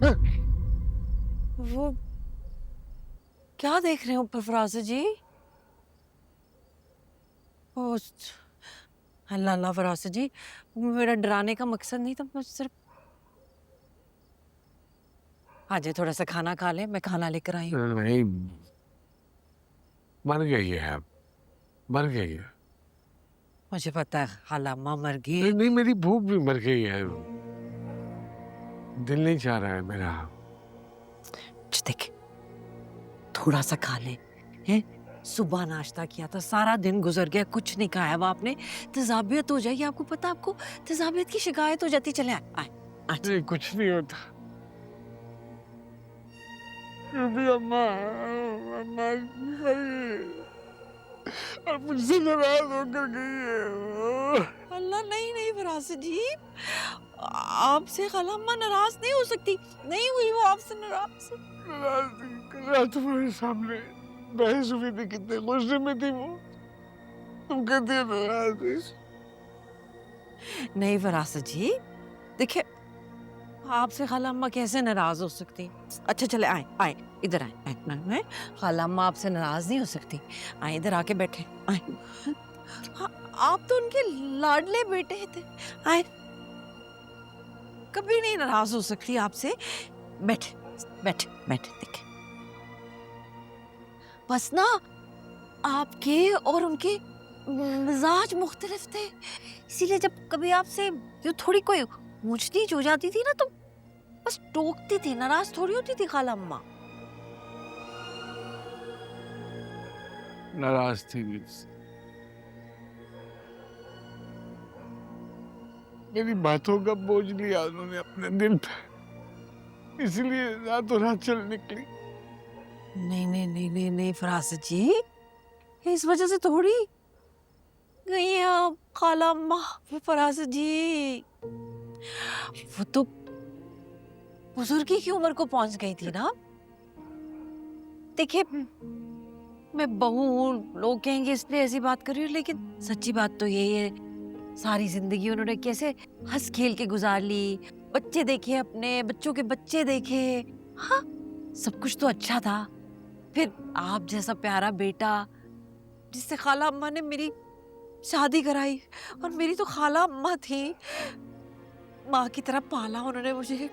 वो क्या देख रहे हो ऊपर फराज जी? ओ अल्लाह अल्लाह फराज जी, मेरा डराने का मकसद नहीं था, मैं सिर्फ आज थोड़ा सा खाना खा ले, मैं खाना लेकर आई हूँ। नहीं, मर गई है अब, मर गई है। मुझे पता है खाला अम्मा मर गई। नहीं, नहीं, मेरी भूख भी मर गई है। दिल नहीं चाह रहा है मेरा। देख थोड़ा सा खा ले। हैं? सुबह नाश्ता किया था, सारा दिन गुजर गया, कुछ नहीं खाया वो आपने। तेजाबियत हो जाएगी, आपको पता, आपको तेजाबियत की शिकायत हो जाती। चले आए आए आज। नहीं, कुछ नहीं होता। क्योंकि अम्मा अम्मा और मुझसे नाराज होकर गई है। अल्लाह, नहीं नहीं फराज जी, आपसे खाला अम्मा नाराज नहीं हो सकती। नहीं हुई वो आपसे नाराज। नाराज थी, कल रात तुम्हारे सामने बहस हुई थी, कितने गुस्से में थी वो। तुम कहती है नाराज थी। नहीं फराज जी, देखिए आपसे खाला अम्मा कैसे नाराज हो सकती। अच्छा चले आए आए, इधर आए आए ना, खाला अम्मा आपसे नाराज नहीं हो सकती। आए इधर आके बैठे आए। हाँ, आप तो उनके लाडले बेटे थे। आए, कभी नहीं नाराज हो सकती आपसे। बैठे बैठे बैठे, देखे बस ना आपके और उनके मिजाज मुख्तलिफ थे, इसीलिए जब कभी आपसे जो थोड़ी कोई ऊंच नीच हो जाती थी ना, तो बस टोकती थी, नाराज थोड़ी होती थी खाला अम्मा। नाराज थी मुझसे। मेरी बातों का बोझ लिया उन्होंने अपने दिल पे, इसलिए रातों रात चल निकली। नहीं नहीं नहीं नहीं नहीं फरासत जी, इस वजह से थोड़ी गई हैं आप खाला अम्मा। फरासत जी, वो तो बुजुर्गी की उम्र को पहुंच गई थी ना। देखिए मैं बहू हूँ, लोग कहेंगे इसलिए ऐसी बात कर रही हूँ, लेकिन सच्ची बात तो यही है, सारी जिंदगी उन्होंने कैसे हंस खेल के गुजार ली, बच्चे देखे, अपने बच्चों के बच्चे देखे। हाँ, सब कुछ तो अच्छा था। फिर आप जैसा प्यारा बेटा, जिससे खाला अम्मा ने मेरी शादी कराई, और मेरी तो खाला अम्मा थी, माँ की तरह पाला उन्होंने मुझे।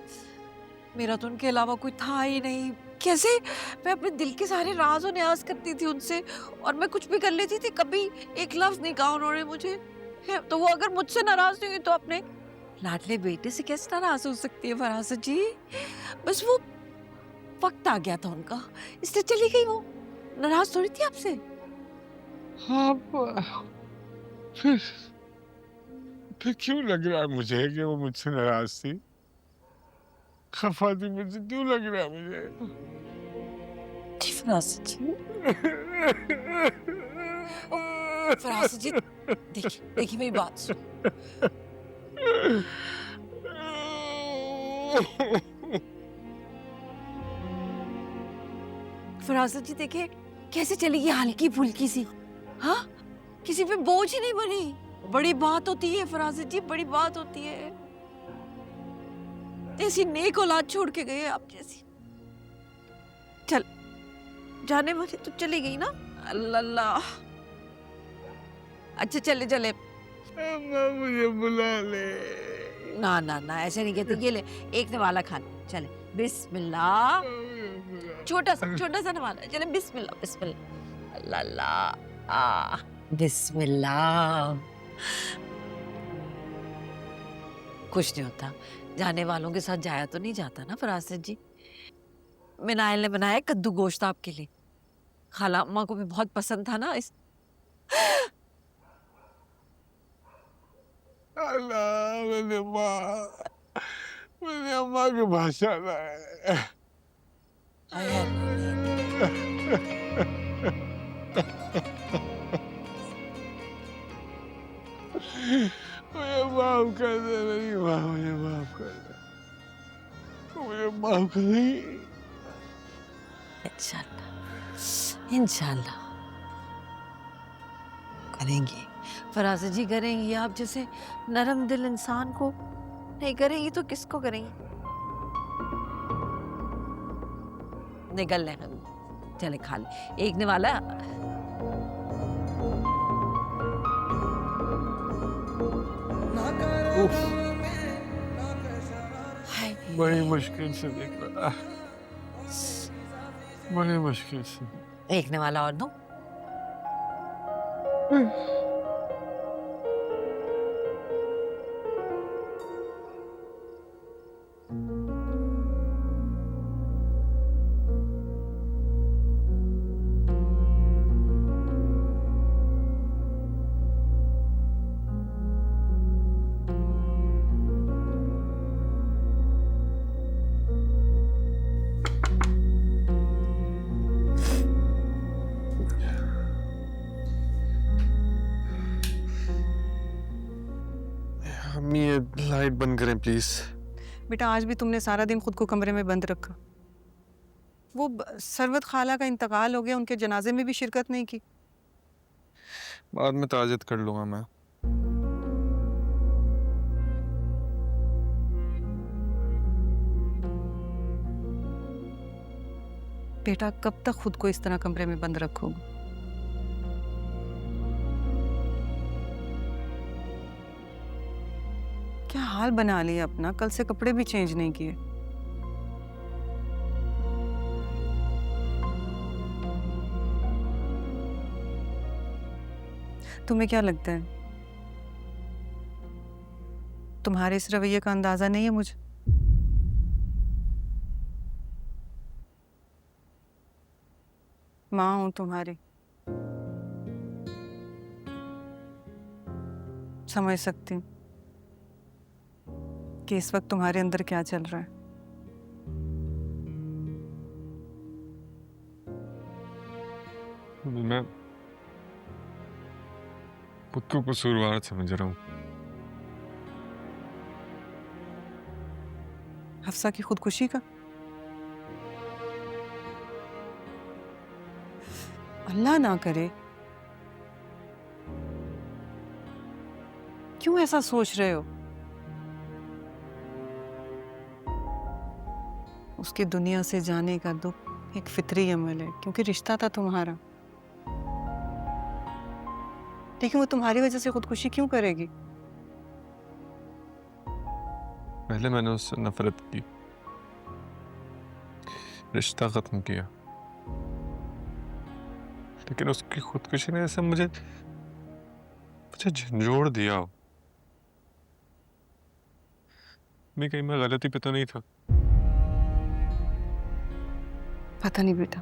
मेरा तो उनके अलावा कोई था ही नहीं। कैसे मैं अपने दिल के सारे राज और न्याज करती थी उनसे, और मैं कुछ भी कर लेती थी, कभी एक लफ्ज नहीं कहा उन्होंने मुझे। तो वो अगर मुझसे नाराज नहीं हुई तो अपने लाडले बेटे से कैसे नाराज हो सकती है फरासत जी? बस वो वक्त आ गया था उनका, इसलिए चली गई वो। नाराज थोड़ी थी आपसे। हाँ, फिर फिर क्यों लग रहा है मुझे कि वो मुझसे नाराज थी? खफा थी मुझसे, क्यों लग रहा है मुझे? जी फरासत जी, ओ, फरासत जी, देखिए देखिए मेरी बात सुनो। फरासत जी देखिए कैसे चलेगी हल्की फुल्की सी। हाँ, किसी पे बोझ ही नहीं बनी। बड़ी बात होती है फरासत जी, बड़ी बात होती है। ऐसी नेक औलाद छोड़ के गए आप जैसी। चल, जाने वाली तो चली गई ना। अल्लाह अल्लाह। अच्छा चले चले। अम्मा मुझे बुला ले। ना ना ना, ऐसे नहीं कहते। ये ले एक नवाला खाना, चले बिस्मिल्लाह। छोटा सा नवाला, चले बिस्मिल्लाह बिस्मिल्लाह। अल्लाह अल्लाह, बिस्मिल्लाह। कुछ नहीं होता, जाने वालों के साथ जाया तो नहीं जाता ना फरासत जी। मिनाइल ने बनाया कद्दू गोश्त आपके लिए, खाला अम्मा को भी बहुत पसंद था ना, इस अल्लाह, मैंने अम्मा की भाषा ना है। आया मुझे माफ कर दे मेरी माँ, मुझे माफ कर दे, मुझे माफ कर दे। इंशाल्लाह इंशाल्लाह करेंगी फरासत जी, करेंगी। आप जैसे नरम दिल इंसान को नहीं करेंगी तो किसको करेंगी? निकल ले, चले खा ले। एक ने वाला उफ, हाय, बड़ी मुश्किल से देख रहा, बड़ी मुश्किल से। एक ने वाला और दो। अम्मी ये लाइट बंद करें प्लीज। बेटा आज भी तुमने सारा दिन खुद को कमरे में बंद रखा। वो सरवत खाला का इंतकाल हो गया, उनके जनाजे में भी शिरकत नहीं की। बाद में ताज़ियत कर लूंगा मैं। बेटा कब तक खुद को इस तरह कमरे में बंद रखोगे? क्या हाल बना लिया अपना, कल से कपड़े भी चेंज नहीं किए। तुम्हें क्या लगता है तुम्हारे इस रवैये का अंदाजा नहीं है मुझे? माँ हूं तुम्हारी, समझ सकती हूँ कि इस वक्त तुम्हारे अंदर क्या चल रहा है। मैं खुद को कसूरवार समझ रहा हूँ। हफ्सा की खुदकुशी का? अल्लाह ना करे। क्यों ऐसा सोच रहे हो? उसके दुनिया से जाने का दुख एक फितरी अमल है, क्योंकि रिश्ता था तुम्हारा। लेकिन वो तुम्हारी वजह से खुदकुशी क्यों करेगी? पहले मैंने उससे नफरत की, रिश्ता खत्म किया, लेकिन उसकी खुदकुशी ने ऐसे मुझे झंझोड़ दिया। मैं कहीं मैं गलती पे तो नहीं था? पता नहीं बेटा,